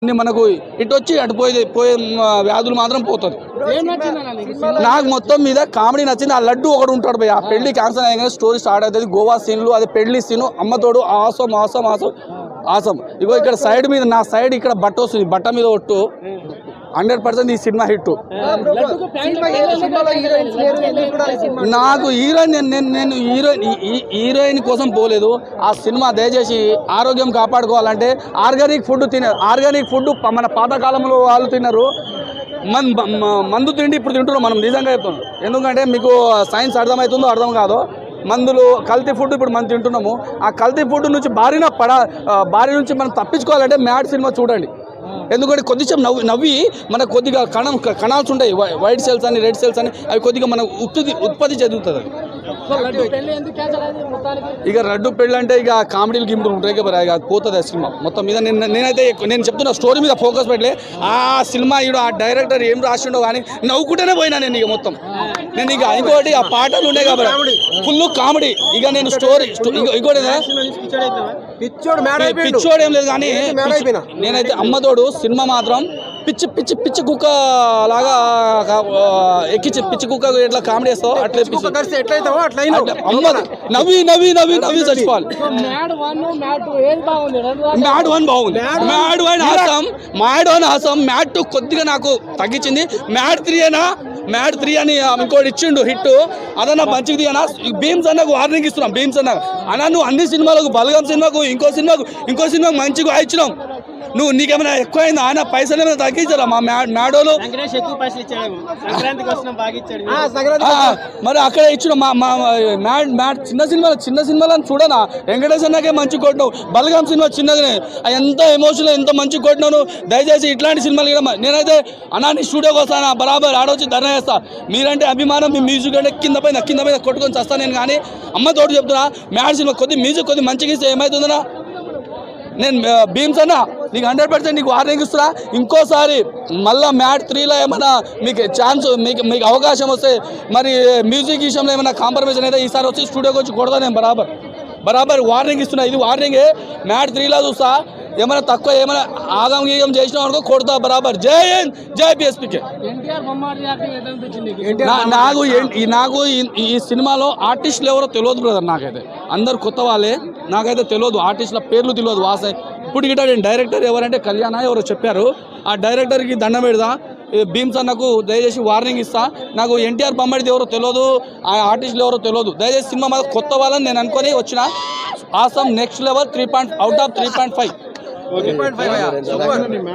మనకు ఇటు వచ్చి అటు పోయే వ్యాధులు మాత్రం పోతుంది. నాకు మొత్తం మీద కామెడీ నచ్చింది. ఆ లడ్డు ఒకడు ఉంటాడు భయ, పెళ్లి క్యాన్సర్ అయ్యగానే స్టోరీ స్టార్ట్ అవుతుంది. గోవా సీన్లు, అది పెళ్లి సీను, అమ్మతోడు ఆసం ఆసం ఆసం ఆసం. ఇగో ఇక్కడ సైడ్ మీద, నా సైడ్ ఇక్కడ బట్ట వస్తుంది, బట్ట మీద ఒట్టు 100% ఈ సినిమా హిట్. నాకు నేను హీరోయిన్ కోసం పోలేదు. ఆ సినిమా దయచేసి ఆరోగ్యం కాపాడుకోవాలంటే ఆర్గానిక్ ఫుడ్ మన పాతకాలంలో వాళ్ళు తిన్నారు. మందు తిండి ఇప్పుడు తింటున్నాం మనం. నిజంగా చెప్తున్నాం, ఎందుకంటే మీకు సైన్స్ అర్థమవుతుందో అర్థం కాదో. మందులు కల్తీ ఫుడ్ ఇప్పుడు మనం తింటున్నాము. ఆ కల్తీ ఫుడ్ నుంచి బారి నుంచి మనం తప్పించుకోవాలంటే మ్యాడ్ సినిమా చూడండి. ఎందుకంటే కొద్దిసేపు నవ్వి మనకు కొద్దిగా కణాల్స్ ఉంటాయి, వైట్ సెల్స్ అని రెడ్ సెల్స్ అని, అవి కొద్దిగా మనకు ఉత్పత్తి చెందుతుంది. ఇక రడ్డు పెళ్ళి అంటే ఇక కామెడీలు గిమ్ములు ఉంటాయి కదా, ఇక పోతుంది ఆ సినిమా మొత్తం మీద. నేను చెప్తున్నా, స్టోరీ మీద ఫోకస్ పెట్టలే. ఆ సినిమా ఆ డైరెక్టర్ ఏం రాసిండో కానీ నవ్వుకుంటేనే పోయినా నేను. ఇక మొత్తం నేను ఇక ఇంకోటి ఆ పాటలు ఉన్నాయి కాబట్టి ఫుల్ కామెడీ. ఇక నేను స్టోరీ ఇంకోటి పిచ్చోడు ఏం లేదు కానీ నేనైతే అమ్మతోడు సినిమా మాత్రం పిచ్చి కుక్క లాగా ఎక్కించి, పిచ్చి కుక్క ఎట్లా కామెడీ చేస్తావు అట్లా నవ్వి చచ్చిపోవాలి. మ్యాడ్ 1 బాగుంది, మ్యాడ్ 1 ఆసం. మ్యాడ్ 2 కొద్దిగా నాకు తగ్గించింది. మ్యాడ్ 3 అని ఇంకోటి ఇచ్చిండు హిట్, అదన్నా మంచిది అన్న. భీమ్స్ అన్నకు వార్నింగ్ ఇస్తున్నాం. భీమ్స్ అన్న నువ్వు అన్ని సినిమాలకు, బలగం సినిమాకు, ఇంకో సినిమాకు మంచిగా ఇచ్చినాం. నీకేమైనా ఎక్కువైంది? ఆయన పైసలు ఏమైనా తగ్గించారా? మా మ్యాడోలు మరి అక్కడ ఇచ్చిన మా మ్యాడ్ చిన్న సినిమాలను చూడనా? వెంకటేష్ అన్నకే మంచి కొట్టినావు. బలగం సినిమా చిన్నగానే, ఎంత ఎమోషనల్, ఎంత మంచి కొట్టినావు. దయచేసి ఇట్లాంటి సినిమాలు కూడా నేనైతే నీ స్టూడియోకి వస్తాను, బరాబర్ ఆడొచ్చి ధర్నా చేస్తా. మీరంటే అభిమానం, మీ మ్యూజిక్ అంటే కింద పైన కొట్టుకొని వస్తాను నేను. కానీ అమ్మతోటి చెప్తున్నా, మ్యాడ్ సినిమా కొద్ది మ్యూజిక్ కొద్ది మంచిగా ఇస్తే ఏమవుతుందన్నా? నేను భీమ్స్ అన్న నీకు 100% నీకు వార్నింగ్ ఇస్తున్నా. ఇంకోసారి మళ్ళీ మ్యాడ్ 3లో ఏమైనా మీకు ఛాన్స్, మీకు అవకాశం వస్తే, మరి మ్యూజిక్ విషయంలో ఏమైనా కాంప్రమైజ్ అయితే ఈసారి వచ్చి స్టూడియోకి వచ్చి కొడతా. నేను బరాబర్ వార్నింగ్ ఇస్తున్నా. ఇది వార్నింగే. మ్యాడ్ 3లో చూస్తా, ఏమైనా తక్కువ ఏమైనా ఆగం చేసినా అనుకో కొడతా బరాబర్. జై పిఎస్పీకే. నాకు ఈ సినిమాలో ఆర్టిస్టులు ఎవరో తెలియదు బ్రదర్. నాకైతే అందరు కొత్త వాళ్ళే, నాకైతే తెలియదు. ఆర్టిస్టుల పేర్లు తెలియదు. ఇప్పుడు గిట్ట నేను డైరెక్టర్ ఎవరంటే కళ్యాణ ఎవరో చెప్పారు. ఆ డైరెక్టర్కి దండం పెడదా. భీమ్స్ అన్నకు దయచేసి వార్నింగ్ ఇస్తా. నాకు ఎన్టీఆర్ బొమ్మడిది ఎవరో తెలియదు, ఆ ఆర్టిస్టులు ఎవరో తెలియదు. దయచేసి సినిమా మాకు కొత్త వాళ్ళని నేను అనుకొని వచ్చిన. Awesome next level 3 out of 3.5.